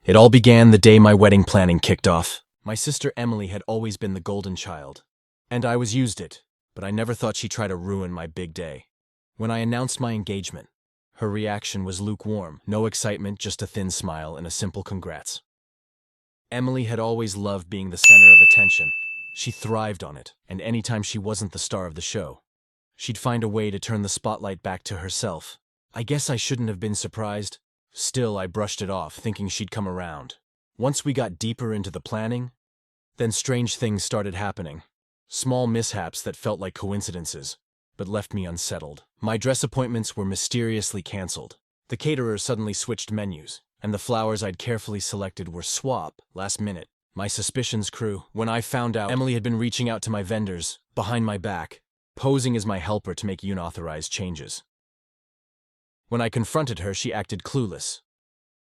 It all began the day my wedding planning kicked off. My sister Emily had always been the golden child, and I was used it, but I never thought she'd try to ruin my big day. When I announced my engagement, her reaction was lukewarm. No excitement, just a thin smile and a simple congrats. Emily had always loved being the center of attention. She thrived on it, and anytime she wasn't the star of the show, she'd find a way to turn the spotlight back to herself. I guess I shouldn't have been surprised. Still, I brushed it off, thinking she'd come around. Once we got deeper into the planning, then strange things started happening. Small mishaps that felt like coincidences, but left me unsettled. My dress appointments were mysteriously canceled. The caterer suddenly switched menus, and the flowers I'd carefully selected were swapped last minute. My suspicions grew when I found out Emily had been reaching out to my vendors, behind my back, posing as my helper to make unauthorized changes. When I confronted her, she acted clueless.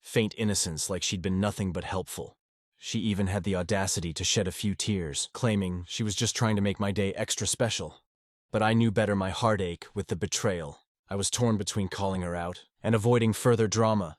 Faint innocence, like she'd been nothing but helpful. She even had the audacity to shed a few tears, claiming she was just trying to make my day extra special. But I knew better. My heart ached with the betrayal. I was torn between calling her out and avoiding further drama.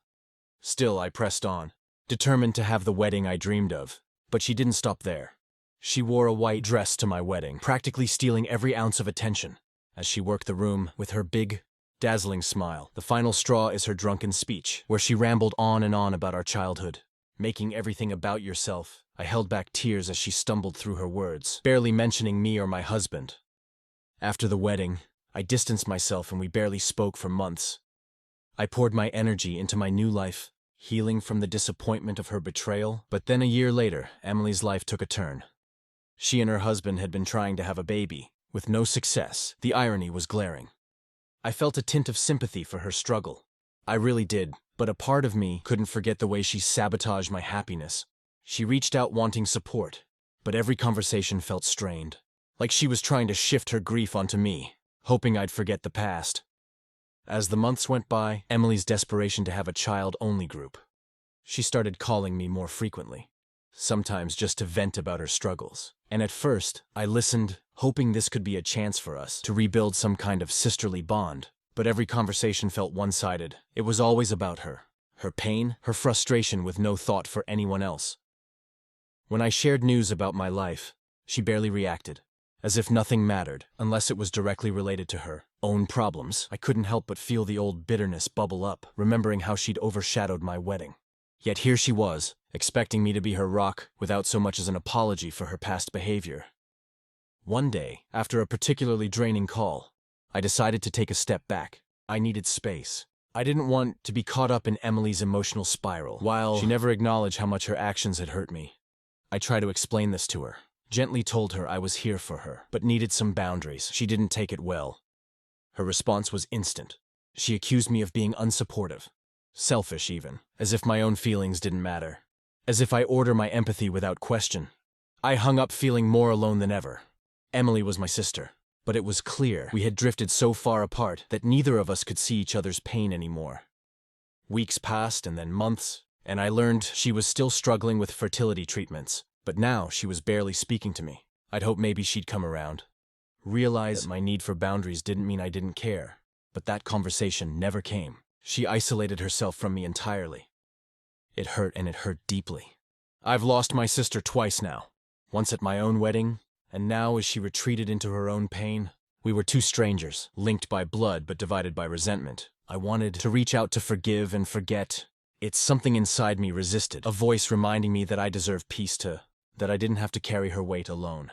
Still, I pressed on, determined to have the wedding I dreamed of. But she didn't stop there. She wore a white dress to my wedding, practically stealing every ounce of attention as she worked the room with her big, dazzling smile. The final straw is her drunken speech, where she rambled on and on about our childhood, making everything about yourself. I held back tears as she stumbled through her words, barely mentioning me or my husband. After the wedding, I distanced myself and we barely spoke for months. I poured my energy into my new life, healing from the disappointment of her betrayal. But then a year later, Emily's life took a turn. She and her husband had been trying to have a baby, with no success. The irony was glaring. I felt a tint of sympathy for her struggle. I really did, but a part of me couldn't forget the way she sabotaged my happiness. She reached out wanting support, but every conversation felt strained, like she was trying to shift her grief onto me, hoping I'd forget the past. As the months went by, Emily's desperation to have a child-only grew. She started calling me more frequently, sometimes just to vent about her struggles. And at first, I listened, hoping this could be a chance for us to rebuild some kind of sisterly bond. But every conversation felt one-sided. It was always about her pain, her frustration, with no thought for anyone else. When I shared news about my life, she barely reacted, as if nothing mattered unless it was directly related to her own problems. I couldn't help but feel the old bitterness bubble up, remembering how she'd overshadowed my wedding. Yet here she was, expecting me to be her rock without so much as an apology for her past behavior. One day, after a particularly draining call, I decided to take a step back. I needed space. I didn't want to be caught up in Emily's emotional spiral. While she never acknowledged how much her actions had hurt me, I tried to explain this to her, gently told her I was here for her, but needed some boundaries. She didn't take it well. Her response was instant. She accused me of being unsupportive, selfish even, as if my own feelings didn't matter, as if I order my empathy without question. I hung up feeling more alone than ever. Emily was my sister, but it was clear we had drifted so far apart that neither of us could see each other's pain anymore. Weeks passed and then months, and I learned she was still struggling with fertility treatments, but now she was barely speaking to me. I'd hoped maybe she'd come around, realize that my need for boundaries didn't mean I didn't care, but that conversation never came. She isolated herself from me entirely. It hurt, and it hurt deeply. I've lost my sister twice now, once at my own wedding, and now as she retreated into her own pain. We were two strangers, linked by blood but divided by resentment. I wanted to reach out to forgive and forget. It's something inside me resisted, a voice reminding me that I deserve peace, that I didn't have to carry her weight alone.